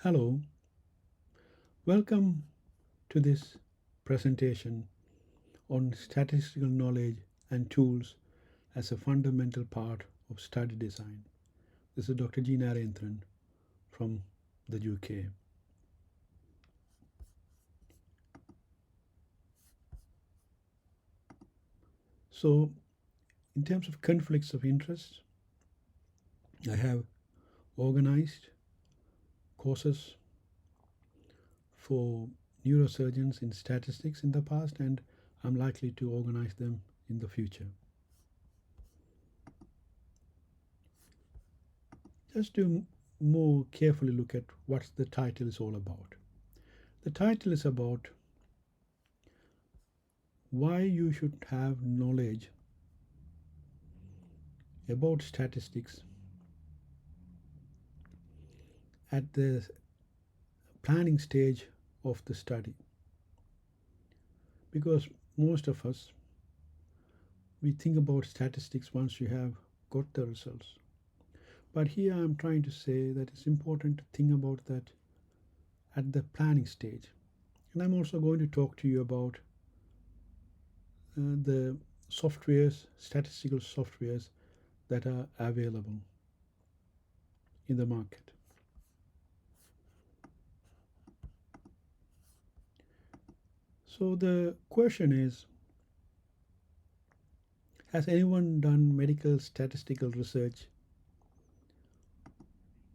Hello, welcome to this presentation on statistical knowledge and tools as a fundamental part of study design. This is Dr. G. Narenthiran from the UK. So, in terms of conflicts of interest, I have organized courses for neurosurgeons in statistics in the past, and I'm likely to organize them in the future. Just to more carefully look at what the title is all about. The title is about why you should have knowledge about statistics at the planning stage of the study. Because most of us, we think about statistics once you have got the results. But here I'm trying to say that it's important to think about that at the planning stage. And I'm also going to talk to you about the softwares, statistical softwares that are available in the market. So the question is, has anyone done medical statistical research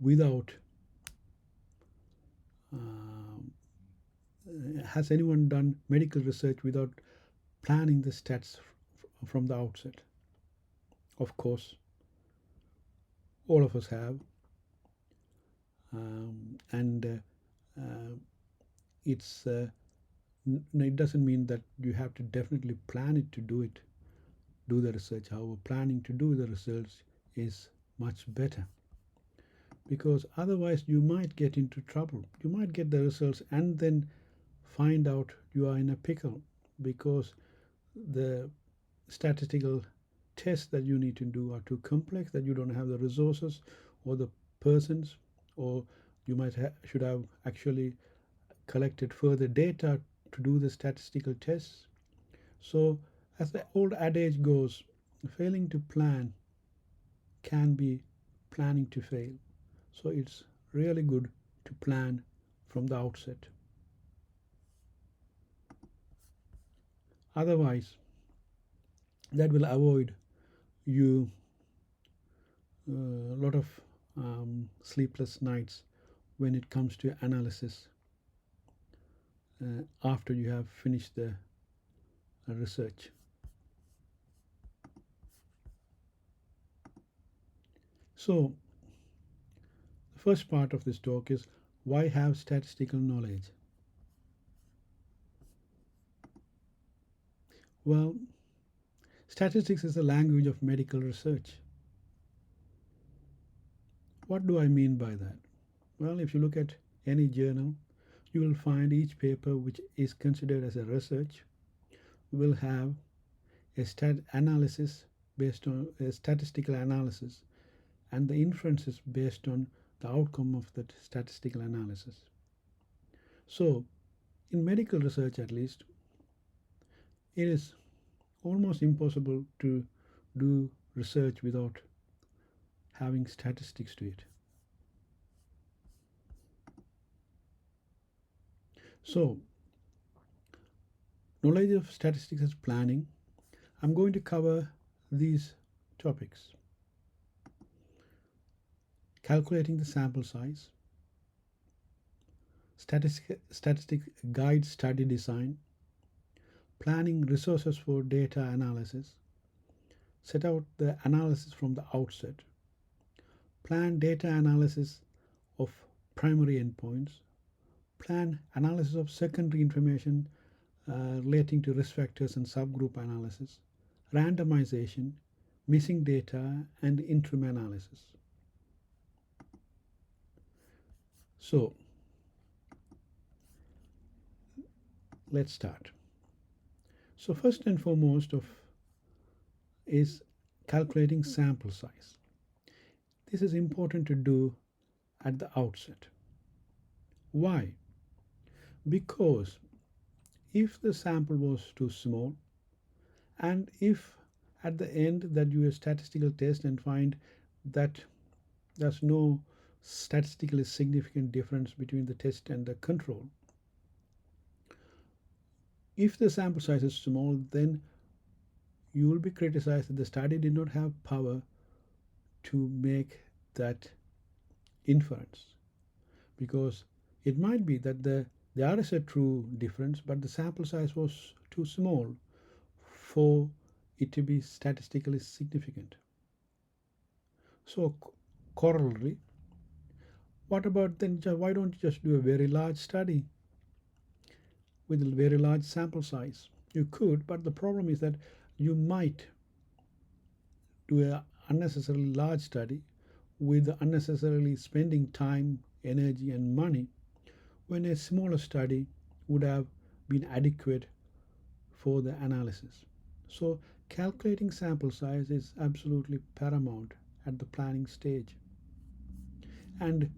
without has anyone done medical research without planning the stats from the outset? Of course, all of us have, and it doesn't mean that you have to definitely plan it to do the research. However, planning to do the research is much better, because otherwise you might get into trouble. You might get the results and then find out you are in a pickle because the statistical tests that you need to do are too complex, that you don't have the resources or the persons, or you should have actually collected further data to do the statistical tests. So, as the old adage goes, failing to plan can be planning to fail. So, it's really good to plan from the outset. Otherwise, that will avoid you a lot of sleepless nights when it comes to analysis after you have finished the research. So, the first part of this talk is why have statistical knowledge? Well, statistics is the language of medical research. What do I mean by that? Well, if you look at any journal, you will find each paper which is considered as a research will have a analysis based on a statistical analysis and the inferences based on the outcome of that statistical analysis. So, in medical research at least, it is almost impossible to do research without having statistics to it. So, knowledge of statistics as planning, I'm going to cover these topics: calculating the sample size, statistic guide study design, planning resources for data analysis, set out the analysis from the outset, plan data analysis of primary endpoints, plan analysis of secondary information relating to risk factors and subgroup analysis, randomization, missing data, and interim analysis. So, let's start. So, first and foremost is calculating sample size. This is important to do at the outset. Why? Because if the sample was too small, and if at the end that you do a statistical test and find that there's no statistically significant difference between the test and the control, if the sample size is small, then you will be criticized that the study did not have power to make that inference, because it might be that there is a true difference, but the sample size was too small for it to be statistically significant. So, corollary, what about then? Why don't you just do a very large study with a very large sample size? You could, but the problem is that you might do a unnecessarily large study with unnecessarily spending time, energy, and money, when a smaller study would have been adequate for the analysis. So, calculating sample size is absolutely paramount at the planning stage. And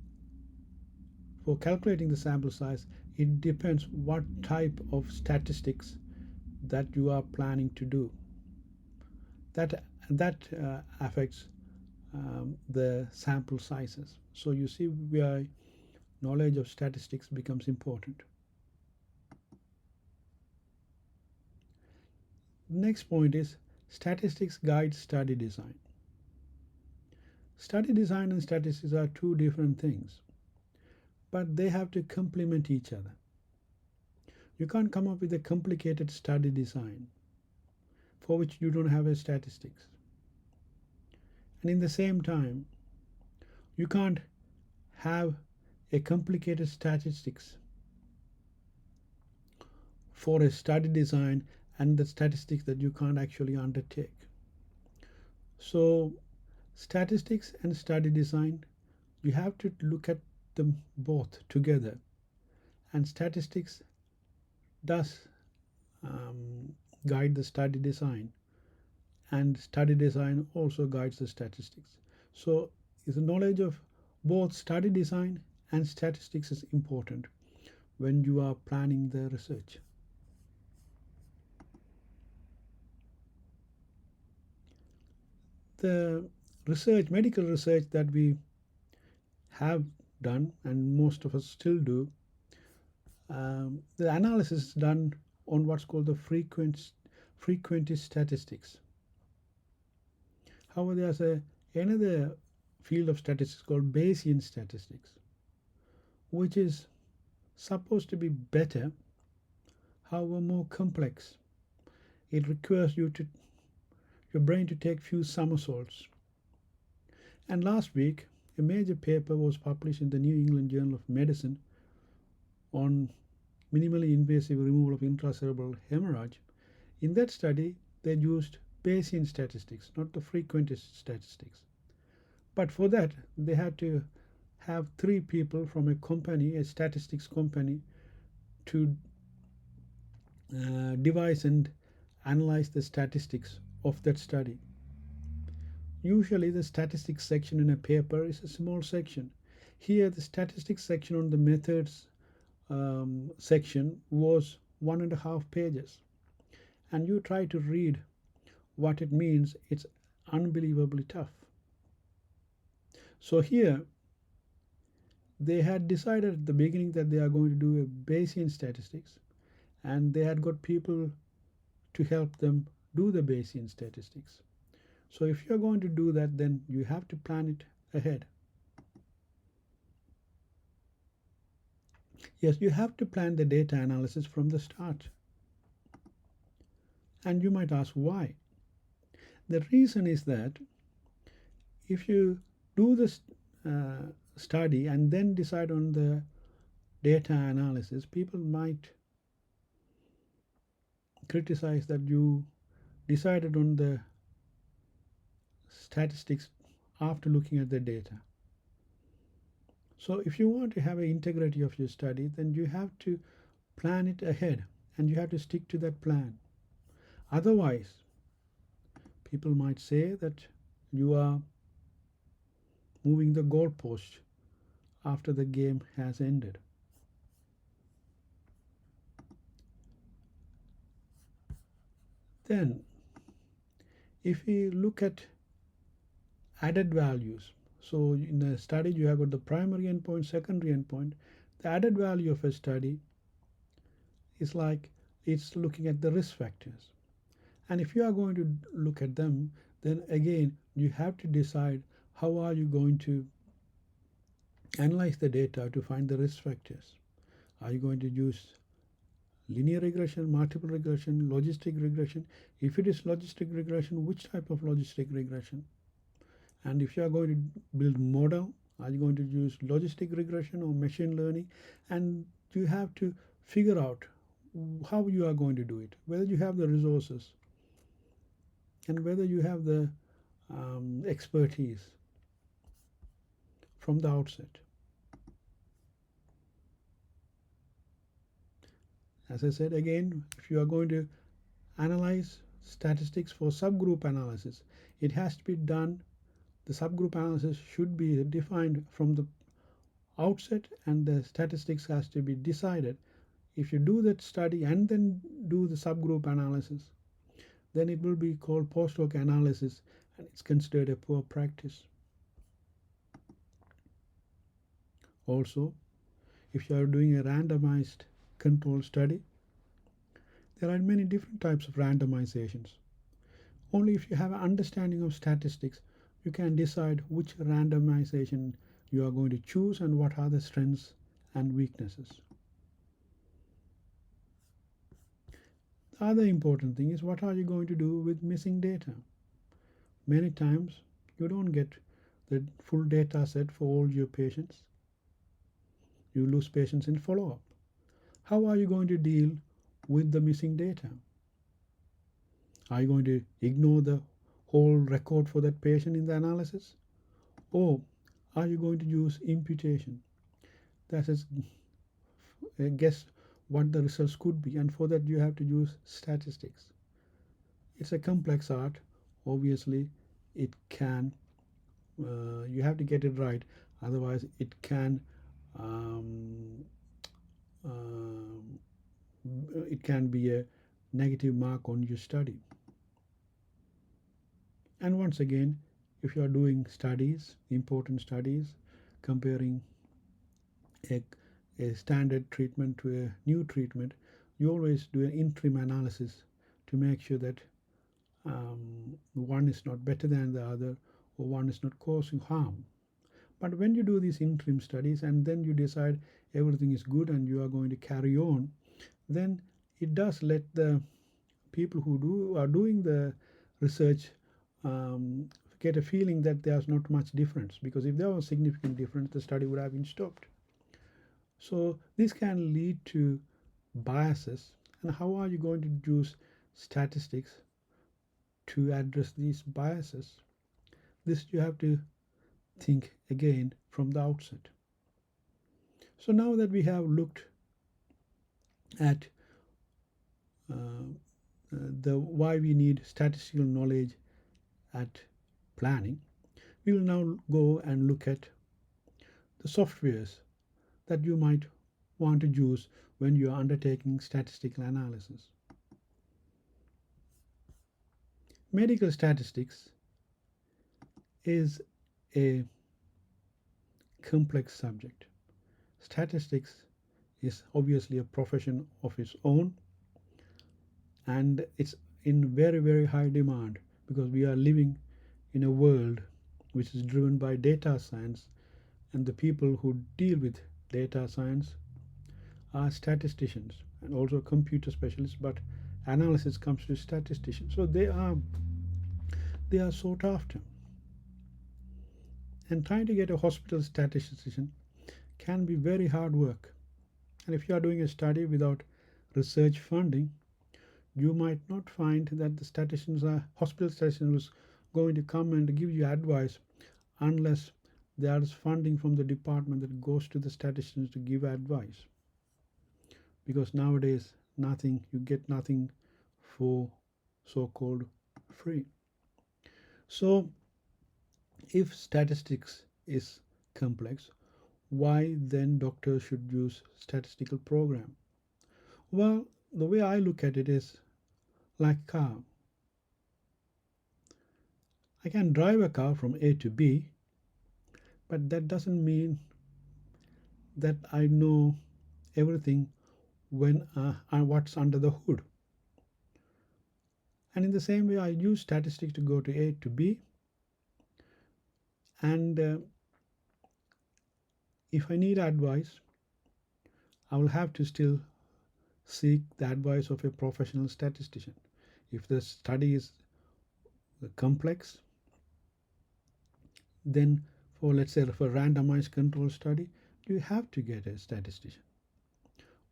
for calculating the sample size, it depends what type of statistics that you are planning to do. That affects the sample sizes. So you see where knowledge of statistics becomes important. Next point is statistics guide study design. Study design and statistics are two different things, but they have to complement each other. You can't come up with a complicated study design for which you don't have a statistics. And in the same time, you can't have a complicated statistics for a study design and the statistics that you can't actually undertake. So, statistics and study design, you have to look at them both together. And statistics does guide the study design, and study design also guides the statistics. So, the knowledge of both study design and statistics is important when you are planning the research. The research, medical research that we have done, and most of us still do, the analysis is done on what's called the frequentist statistics. However, there's another field of statistics called Bayesian statistics, which is supposed to be better, however more complex. It requires your brain to take few somersaults. And last week, a major paper was published in the New England Journal of Medicine on minimally invasive removal of intracerebral hemorrhage. In that study, they used Bayesian statistics, not the frequentist statistics. But for that, they had to have three people from a company, a statistics company, to devise and analyze the statistics of that study. Usually, the statistics section in a paper is a small section. Here, the statistics section on the methods section was 1.5 pages. And you try to read what it means, it's unbelievably tough. So here, they had decided at the beginning that they are going to do a Bayesian statistics, and they had got people to help them do the Bayesian statistics. So if you're going to do that, then you have to plan it ahead. Yes, you have to plan the data analysis from the start. And you might ask why. The reason is that if you do this study and then decide on the data analysis, people might criticize that you decided on the statistics after looking at the data. So if you want to have an integrity of your study, then you have to plan it ahead and you have to stick to that plan. Otherwise, people might say that you are moving the goalpost after the game has ended. Then if we look at added values, so in a study you have got the primary endpoint, secondary endpoint. The added value of a study is like it's looking at the risk factors. And if you are going to look at them, then again you have to decide how are you going to analyze the data to find the risk factors. Are you going to use linear regression, multiple regression, logistic regression? If it is logistic regression, which type of logistic regression? And if you are going to build model, are you going to use logistic regression or machine learning? And you have to figure out how you are going to do it, whether you have the resources and whether you have the expertise from the outset. As I said again, if you are going to analyze statistics for subgroup analysis, it has to be done. The subgroup analysis should be defined from the outset, and the statistics has to be decided. If you do that study and then do the subgroup analysis, then it will be called post hoc analysis, and it's considered a poor practice. Also, if you are doing a randomized control study, there are many different types of randomizations. Only if you have an understanding of statistics, you can decide which randomization you are going to choose and what are the strengths and weaknesses. The other important thing is, what are you going to do with missing data? Many times you don't get the full data set for all your patients. You lose patients in follow-up. How are you going to deal with the missing data? Are you going to ignore the whole record for that patient in the analysis? Or are you going to use imputation? That is, guess what the results could be, and for that you have to use statistics. It's a complex art. Obviously, it can, you have to get it right, otherwise it can be a negative mark on your study. And once again, if you are doing studies, important studies, comparing a standard treatment to a new treatment, you always do an interim analysis to make sure that one is not better than the other, or one is not causing harm. But when you do these interim studies and then you decide everything is good and you are going to carry on, then it does let the people who are doing the research get a feeling that there's not much difference, because if there was significant difference, the study would have been stopped. So this can lead to biases. And how are you going to use statistics to address these biases? This you have to think again from the outset. So now that we have looked at the why we need statistical knowledge at planning, we will now go and look at the softwares that you might want to use when you are undertaking statistical analysis. Medical statistics is a complex subject. Statistics is obviously a profession of its own, and it's in very, very high demand, because we are living in a world which is driven by data science, and the people who deal with data science are statisticians and also computer specialists, but analysis comes to statisticians. So they are sought after. And trying to get a hospital statistician can be very hard work. And if you are doing a study without research funding, you might not find that the hospital statistician is going to come and give you advice unless there is funding from the department that goes to the statisticians to give advice. Because nowadays you get nothing for so-called free. So if statistics is complex, why then doctors should use statistical program? Well, the way I look at it is like car. I can drive a car from A to B, but that doesn't mean that I know everything when what's under the hood. And in the same way, I use statistics to go to A to B, and if I need advice, I will have to still seek the advice of a professional statistician. If the study is complex, then for, let's say, for a randomized control study, you have to get a statistician.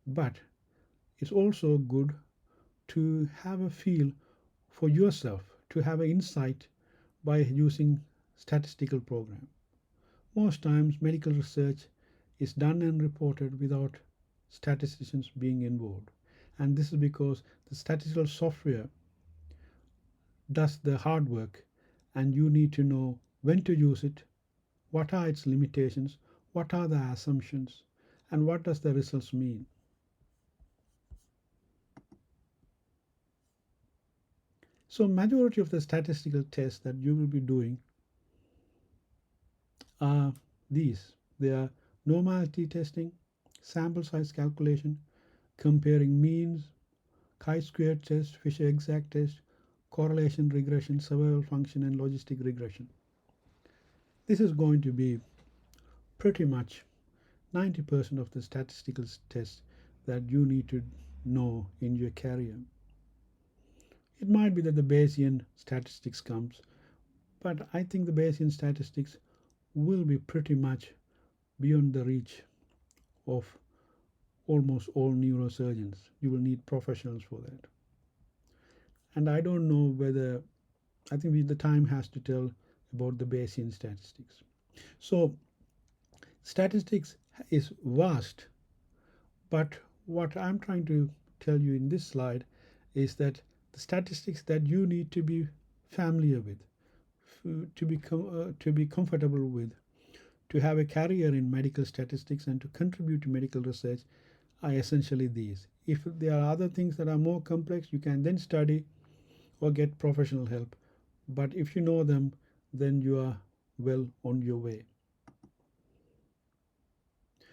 But it's also good to have a feel for yourself, to have an insight by using statistical program. Most times medical research is done and reported without statisticians being involved. And this is because the statistical software does the hard work, and you need to know when to use it, what are its limitations, what are the assumptions, and what does the results mean. So majority of the statistical tests that you will be doing are these. They are normality testing, sample size calculation, comparing means, chi-square test, Fisher exact test, correlation regression, survival function, and logistic regression. This is going to be pretty much 90% of the statistical tests that you need to know in your career. It might be that the Bayesian statistics comes, but I think the Bayesian statistics will be pretty much beyond the reach of almost all neurosurgeons. You will need professionals for that. And I don't know whether, I think the time has to tell about the Bayesian statistics. So statistics is vast, but what I'm trying to tell you in this slide is that the statistics that you need to be familiar with, to be comfortable with, to have a career in medical statistics and to contribute to medical research are essentially these. If there are other things that are more complex, you can then study or get professional help. But if you know them, then you are well on your way.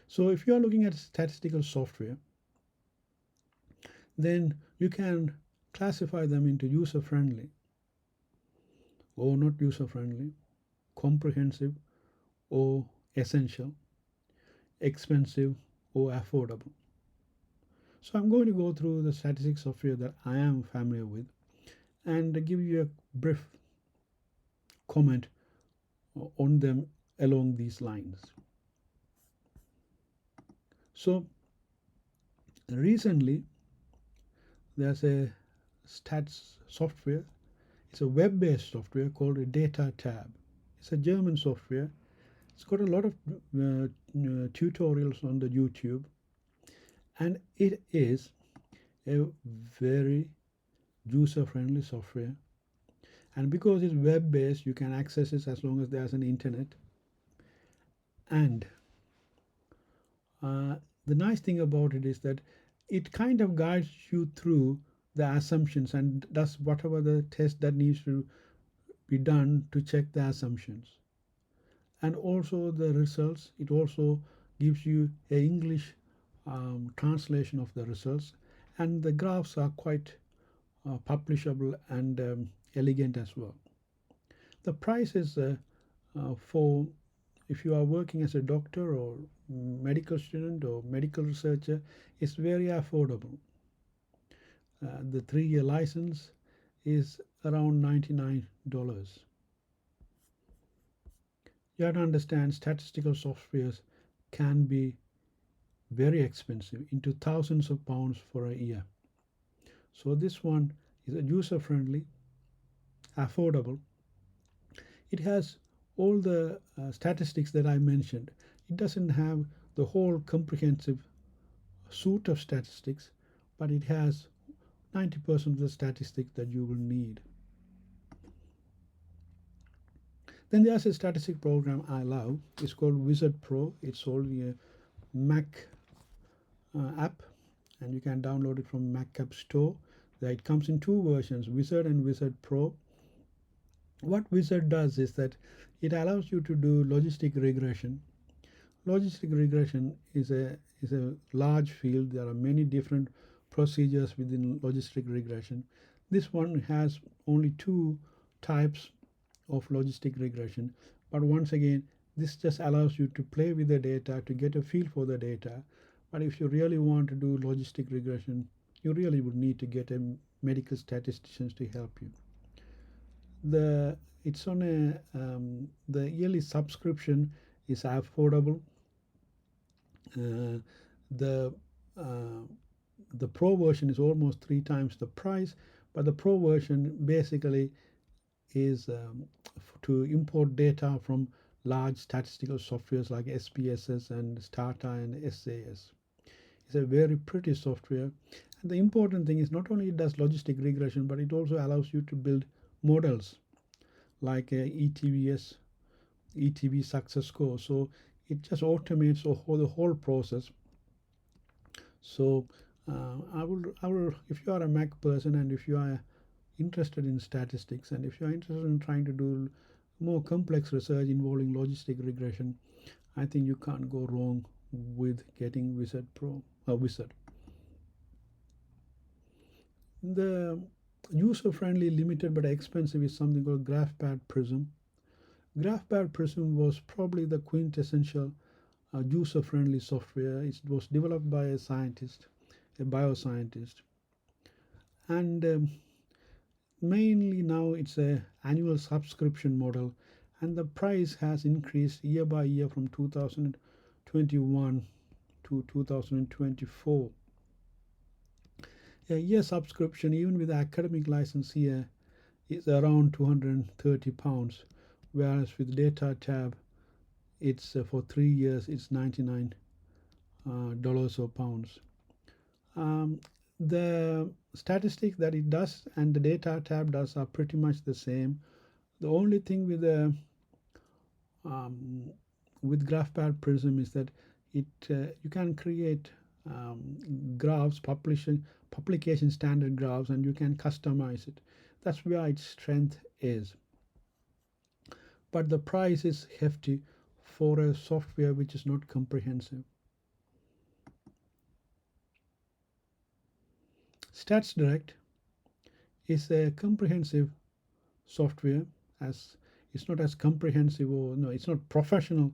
So if you are looking at statistical software, then you can classify them into user-friendly or not user-friendly, comprehensive or essential, expensive or affordable. So I'm going to go through the statistics software that I am familiar with and give you a brief comment on them along these lines. So recently there's a stats software. It's a web-based software called a Data Tab. It's a German software. It's got a lot of tutorials on the YouTube, and it is a very user-friendly software. And because it's web-based, you can access it as long as there's an internet. And the nice thing about it is that it kind of guides you through the assumptions and does whatever the test that needs to be done to check the assumptions. And also the results, it also gives you a English translation of the results, and the graphs are quite publishable and elegant as well. The price is for, if you are working as a doctor or medical student or medical researcher, is very affordable. The 3-year license is around $99. You have to understand statistical softwares can be very expensive, into thousands of pounds for a year. So this one is user-friendly, affordable. It has all the statistics that I mentioned. It doesn't have the whole comprehensive suite of statistics, but it has 90% of the statistics that you will need. Then there's a statistic program I love. It's called Wizard Pro. It's only a Mac app, and you can download it from Mac App Store. It comes in two versions, Wizard and Wizard Pro. What Wizard does is that it allows you to do logistic regression. Logistic regression is a large field. There are many different procedures within logistic regression. This one has only two types of logistic regression, but once again, this just allows you to play with the data to get a feel for the data. But if you really want to do logistic regression, you really would need to get a medical statisticians to help you. The it's on the yearly subscription is affordable. uh, the uh, the pro version is almost three times the price, but the pro version basically is to import data from large statistical softwares like SPSS and Stata and SAS. It's a very pretty software. And the important thing is not only it does logistic regression, but it also allows you to build models like ETV success score. So it just automates the whole process. So I will, if you are a Mac person and if you are interested in statistics and if you are interested in trying to do more complex research involving logistic regression, I think you can't go wrong with getting Wizard Pro. Wizard. The user-friendly, limited but expensive is something called GraphPad Prism. GraphPad Prism was probably the quintessential user-friendly software. It was developed by a scientist, a bioscientist, and mainly now it's a annual subscription model, and the price has increased year by year from 2021 to 2024. A year subscription, even with academic license here, is around £230, whereas with data tab, it's for 3 years, it's $99 or pounds. Um, the statistics that it does and the data tab does are pretty much the same. The only thing um, with GraphPad Prism is that it you can create graphs, publication standard graphs, and you can customize it. That's where its strength is. But the price is hefty for a software which is not comprehensive. StatsDirect is a comprehensive software. As it's not as comprehensive, or no, it's not professional,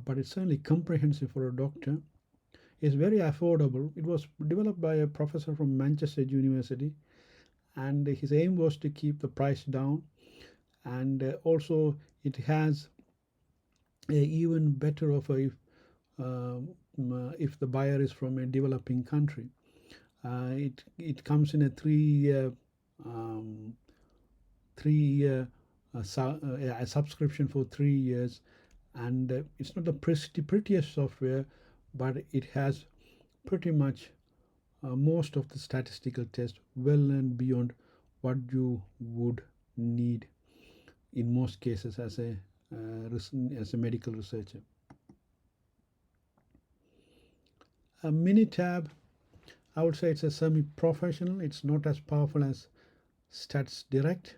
but it's certainly comprehensive for a doctor. It's very affordable. It was developed by a professor from Manchester University, and his aim was to keep the price down. And also, it has a even better offer if the buyer is from a developing country. It comes in a 3 year um, 3 year a subscription for 3 years, and it's not the prettiest software, but it has pretty much most of the statistical tests well and beyond what you would need in most cases as a medical researcher. A Minitab, I would say it's a semi-professional. It's not as powerful as StatsDirect.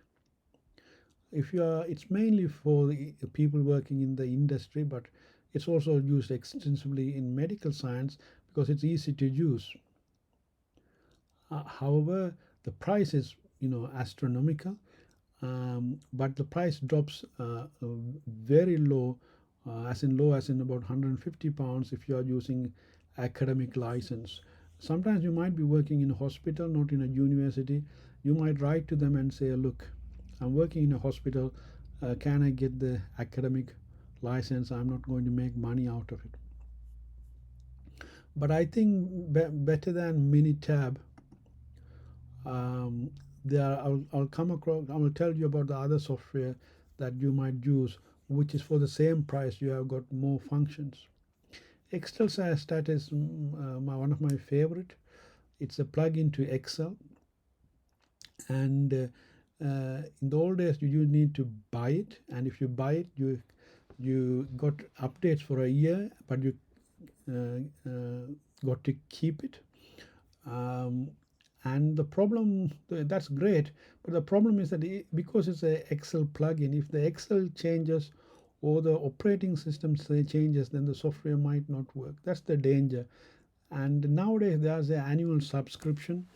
It's mainly for the people working in the industry, but it's also used extensively in medical science because it's easy to use. However, the price is astronomical, but the price drops very low, as in about £150 if you are using academic license. Sometimes you might be working in a hospital, not in a university. You might write to them and say, look, I'm working in a hospital, can I get the academic license? I'm not going to make money out of it. But I think better than Minitab, I'll come across. I will tell you about the other software that you might use, which is for the same price. You have got more functions. Excel stat is one of my favorite. It's a plug-in to Excel, and in the old days you need to buy it, and if you buy it, you got updates for a year, but you got to keep it. And the problem, that's great, but the problem is that because it's a Excel plugin, if the Excel changes or the operating system changes, then the software might not work. That's the danger. And nowadays there's an annual subscription,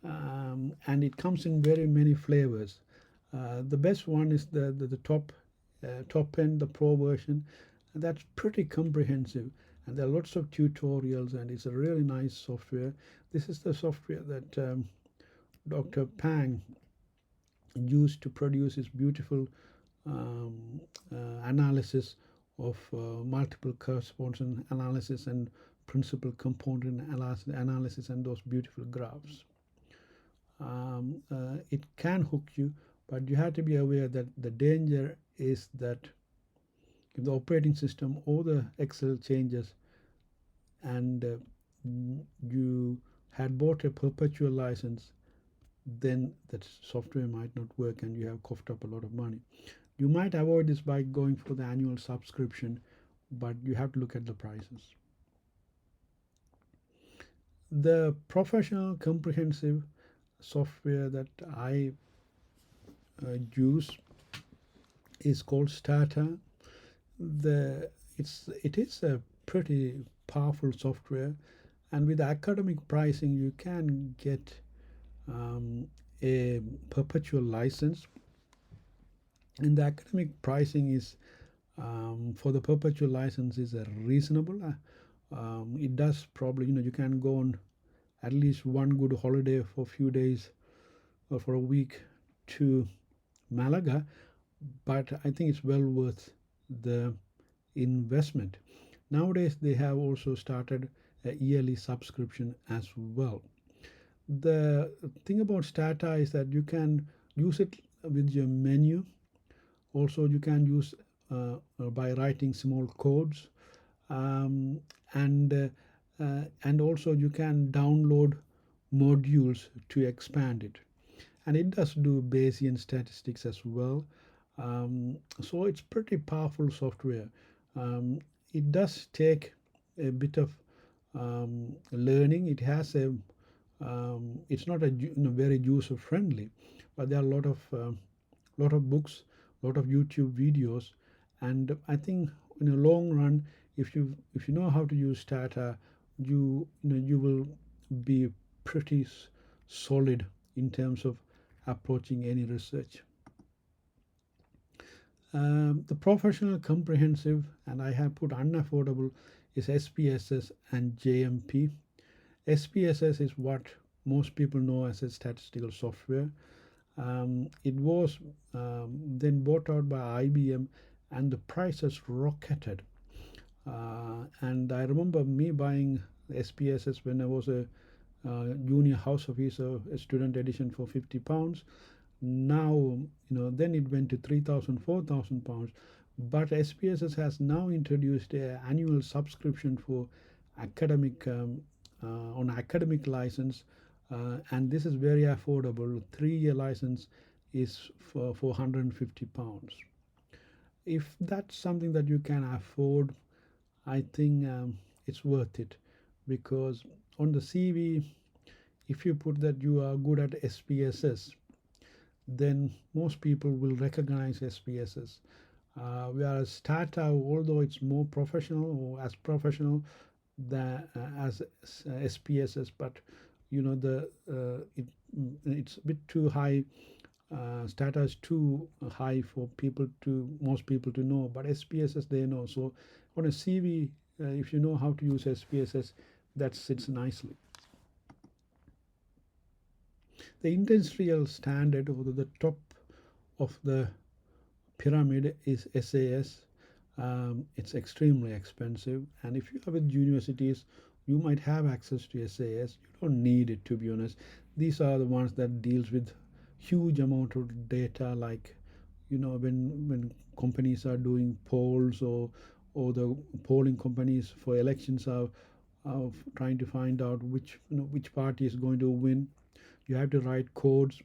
and it comes in very many flavors. The best one is the top end, the pro version. That's pretty comprehensive, and there are lots of tutorials, and it's a really nice software. This is the software that Dr. Pang used to produce his beautiful analysis of multiple correspondence analysis and principal component analysis and those beautiful graphs. It can hook you, but you have to be aware that the danger is that if the operating system or the Excel changes and you had bought a perpetual license, then that software might not work and you have coughed up a lot of money. You might avoid this by going for the annual subscription, but you have to look at the prices. The professional comprehensive software that I use is called Stata. It is a pretty powerful software, and with academic pricing you can get a perpetual license, and the academic pricing is for the perpetual license is reasonable. It does probably, you can go on at least one good holiday for a few days or for a week to Malaga, but I think it's well worth the investment. Nowadays they have also started a yearly subscription as well. The thing about Stata is that you can use it with your menu. Also you can use by writing small codes, um, and also you can download modules to expand it, and it does do Bayesian statistics as well. So it's pretty powerful software. It does take a bit of learning. It has a it's not a very user friendly, but there are a lot of books, a lot of YouTube videos, and I think in the long run, if you know how to use Stata, you will be pretty solid in terms of approaching any research. The professional comprehensive, and I have put unaffordable, is SPSS and JMP. SPSS is what most people know as a statistical software. It was then bought out by IBM, and the price has rocketed. And I remember me buying SPSS when I was a junior house officer, a student edition for £50. Now, then it went to 3,000, 4,000 pounds. But SPSS has now introduced an annual subscription for academic on academic license, and this is very affordable. 3-year license is for £450. If that's something that you can afford, I think it's worth it, because on the CV, if you put that you are good at SPSS, then most people will recognize SPSS. Whereas Stata, although it's more professional or as professional as SPSS, but it's a bit too high. Stata is too high for most people to know, but SPSS they know. So on a CV, if you know how to use SPSS, that sits nicely. The industrial standard, or the top of the pyramid, is SAS. It's extremely expensive, and if you are with universities, you might have access to SAS. You don't need it, to be honest. These are the ones that deals with huge amount of data, like when companies are doing polls, or the polling companies for elections are trying to find out which party is going to win. You have to write codes,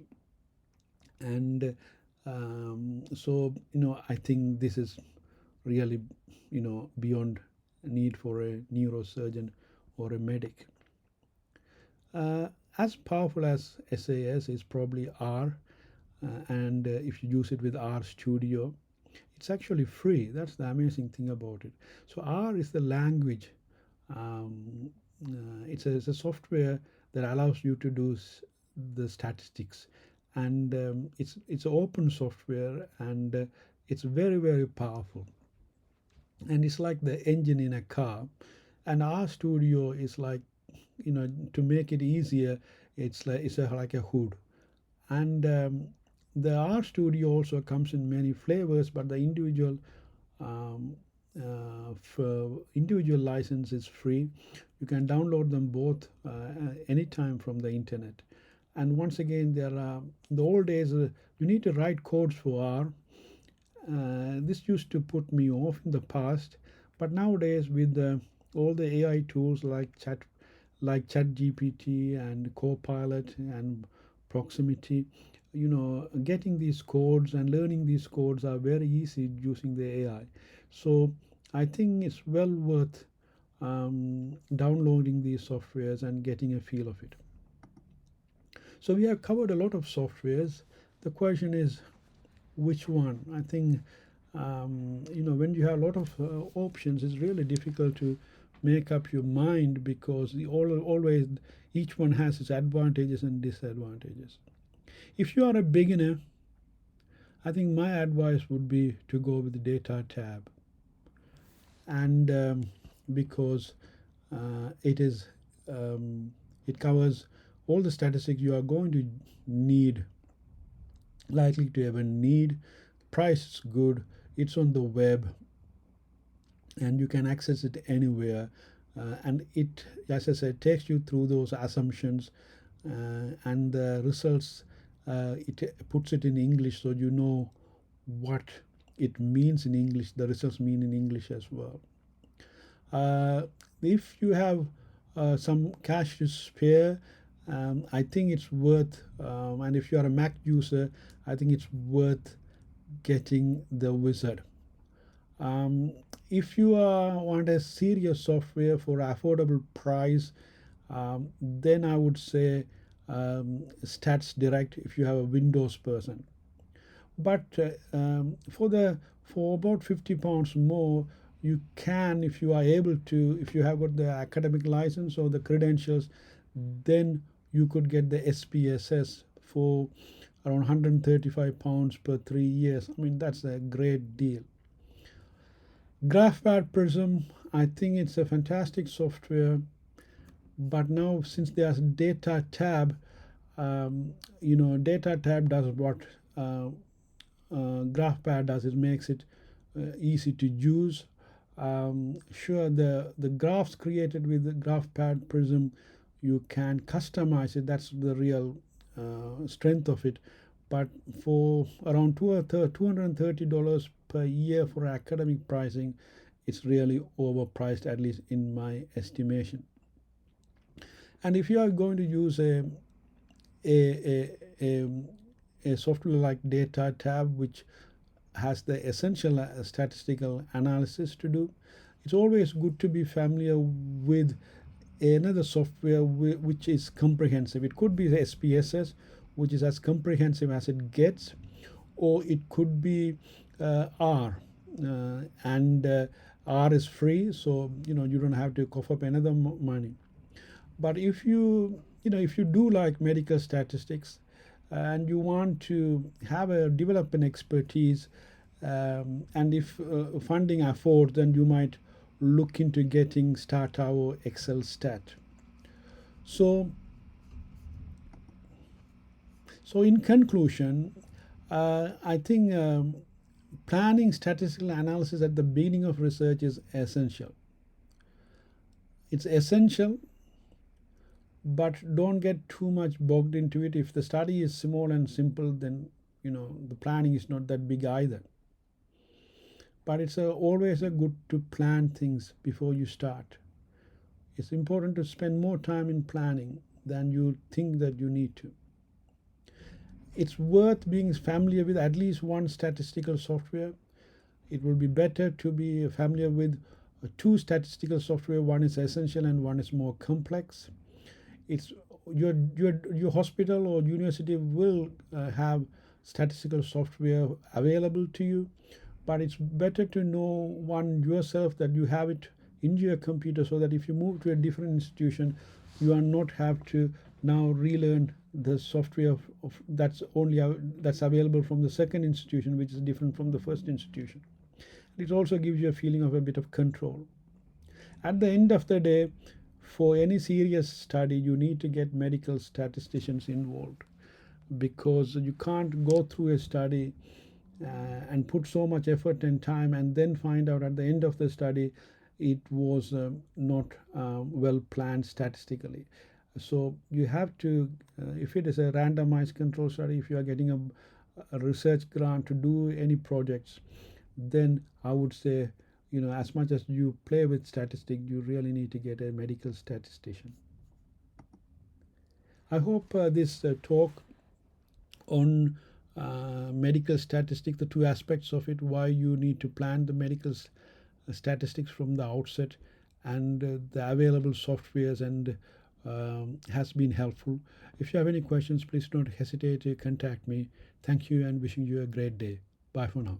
and so I think this is really beyond need for a neurosurgeon or a medic. as powerful as SAS is probably R, and if you use it with R Studio, it's actually free. That's the amazing thing about it. So R is the language. Um, it's a software that allows you to do the statistics, and it's open software, and it's very powerful. And it's like the engine in a car. And R Studio is like, to make it easier, like a hood. And the R Studio also comes in many flavors, but the um, individual license is free. You can download them both anytime from the internet. And once again, there are in the old days you need to write codes for R. This used to put me off in the past, but nowadays with all the AI tools like ChatGPT and Copilot and Proximity, getting these codes and learning these codes are very easy using the AI. So I think it's well worth downloading these softwares and getting a feel of it. So we have covered a lot of softwares. The question is, which one? I think when you have a lot of options, it's really difficult to make up your mind, because always each one has its advantages and disadvantages. If you are a beginner, I think my advice would be to go with the data tab, and because it is it covers all the statistics you are going to need, likely to ever need. Price is good, it's on the web, and you can access it anywhere. And it, as I said, takes you through those assumptions, and the results. It puts it in English, so you know what it means in English. The results mean in English as well. If you have some cash to spare, I think it's worth, and if you are a Mac user, I think it's worth getting the Wizard. If you want a serious software for affordable price, then I would say Stats Direct if you have a Windows person. But for about £50 more, you can, if you are able to, if you have got the academic license or the credentials, then you could get the SPSS for around £135 per 3 years. I mean, that's a great deal. GraphPad Prism, I think it's a fantastic software, but now since there's data tab, data tab does what GraphPad does. It makes it easy to use. Sure, the graphs created with the GraphPad Prism, you can customize it. That's the real strength of it. But for around $230 per year for academic pricing, it's really overpriced, at least in my estimation. And if you are going to use a software like Data Tab, which has the essential statistical analysis to do, it's always good to be familiar with another software which is comprehensive. It could be the SPSS, which is as comprehensive as it gets, or it could be R, and R is free, so you don't have to cough up another money. But if you do like medical statistics, and you want to develop an expertise, and if funding affords, then you might look into getting StatTower or Excel Stat. So in conclusion, I think planning statistical analysis at the beginning of research is essential. It's essential, but don't get too much bogged into it. If the study is small and simple, then the planning is not that big either. But it's always good to plan things before you start. It's important to spend more time in planning than you think that you need to. It's worth being familiar with at least one statistical software. It will be better to be familiar with two statistical software. One is essential and one is more complex. It's your hospital or university will have statistical software available to you, but it's better to know one yourself, that you have it in your computer, so that if you move to a different institution, you are not have to now relearn the software of that's only that's available from the second institution, which is different from the first institution. It also gives you a feeling of a bit of control. At the end of the day, for any serious study, you need to get medical statisticians involved, because you can't go through a study and put so much effort and time and then find out at the end of the study it was not well planned statistically. So you have to, if it is a randomized control study, if you are getting a research grant to do any projects, then I would say, as much as you play with statistics, you really need to get a medical statistician. I hope this talk on medical statistics, the two aspects of it, why you need to plan the medical statistics from the outset, and the available softwares, and has been helpful. If you have any questions, please don't hesitate to contact me. Thank you, and wishing you a great day. Bye for now.